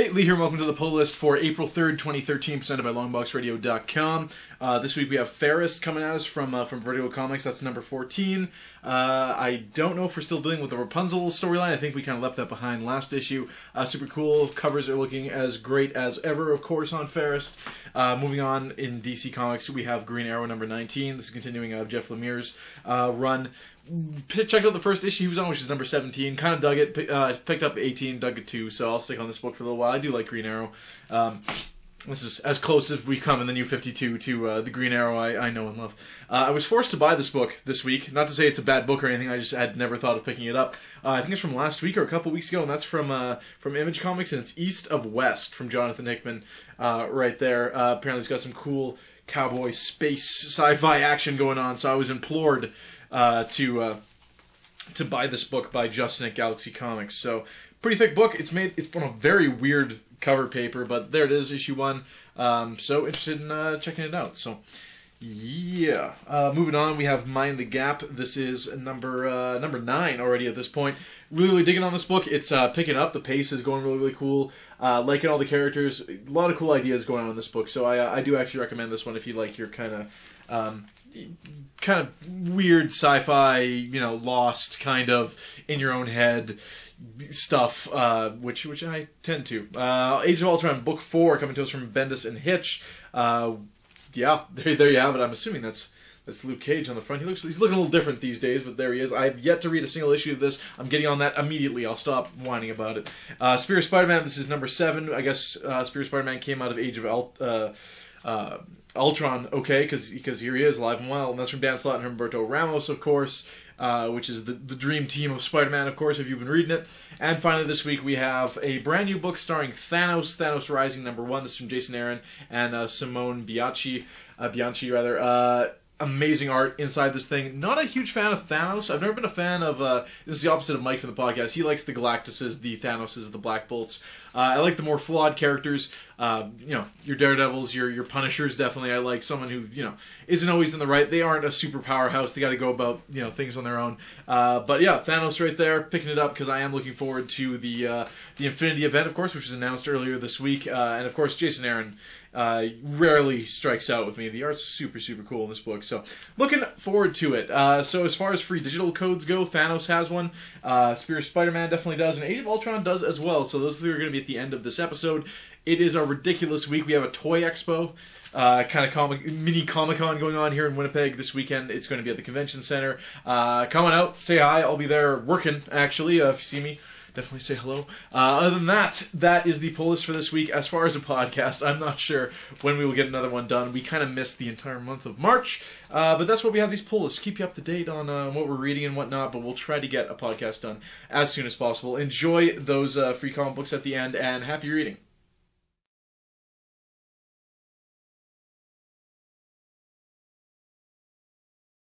Hey, Lee here, and welcome to the pull list for April 3rd, 2013, presented by longboxradio.com. This week we have Ferris coming at us from Vertigo Comics. That's number 14. I don't know if we're still dealing with the Rapunzel storyline. I think we kind of left that behind last issue. Super cool. Covers are looking as great as ever, of course, on Ferris. Moving on in DC Comics, we have Green Arrow number 19. This is continuing Jeff Lemire's run. Checked out the first issue he was on, which is number 17. Kind of dug it. Picked up 18, dug it too. So I'll stick on this book for a little while. I do like Green Arrow. This is as close as we come in the New 52 to the Green Arrow I know and love. I was forced to buy this book this week. Not to say it's a bad book or anything. I just had never thought of picking it up. I think it's from last week or a couple weeks ago, and that's from Image Comics, and it's East of West from Jonathan Hickman right there. Apparently it's got some cool cowboy space sci-fi action going on, so I was implored to buy this book by Justin at Galaxy Comics. So pretty thick book. It's on a very weird cover paper, but there it is, issue 1. So interested in checking it out. So yeah, moving on, we have Mind the Gap. This is number 9 already at this point. Really digging on this book. It's picking up. The pace is going really cool. Liking all the characters. A lot of cool ideas going on in this book. So I do actually recommend this one if you like your kind of weird sci-fi, lost kind of in your own head stuff, which I tend to. Age of Ultron book 4 coming to us from Bendis and Hitch. Yeah, there you have it. I'm assuming that's Luke Cage on the front. He's looking a little different these days, but there he is. I've yet to read a single issue of this. I'm getting on that immediately. I'll stop whining about it. Spirit Spider-Man, this is number 7. I guess Spirit Spider-Man came out of Age of Ultron, okay, because here he is, alive and well, and that's from Dan Slott and Humberto Ramos, of course, which is the dream team of Spider-Man, of course, if you've been reading it. And finally this week we have a brand new book starring Thanos Rising, number 1. This is from Jason Aaron and Simone Bianchi. Amazing art inside this thing. Not a huge fan of Thanos. I've never been a fan of... this is the opposite of Mike from the podcast. He likes the Galactuses, the Thanoses, the Black Bolts. I like the more flawed characters. Your Daredevils, your Punishers, definitely. I like someone who, isn't always in the right. They aren't a super powerhouse. They got to go about, things on their own. But yeah, Thanos right there, picking it up because I am looking forward to the Infinity event, of course, which was announced earlier this week. And of course, Jason Aaron rarely strikes out with me. The art's super cool in this book, so looking forward to it. So as far as free digital codes go, Thanos has one, Spirit Spider-Man definitely does, and Age of Ultron does as well. So those three are going to be at the end of this episode. It is a ridiculous week. We have a toy expo, mini Comic-Con going on here in Winnipeg this weekend. It's going to be at the convention center. Come on out, say hi. I'll be there working, actually, if you see me. Definitely say hello. Other than that, that is the pull list for this week. As far as a podcast, I'm not sure when we will get another one done. We kind of missed the entire month of March, but that's what we have these pull lists. Keep you up to date on what we're reading and whatnot, but we'll try to get a podcast done as soon as possible. Enjoy those free comic books at the end, and happy reading.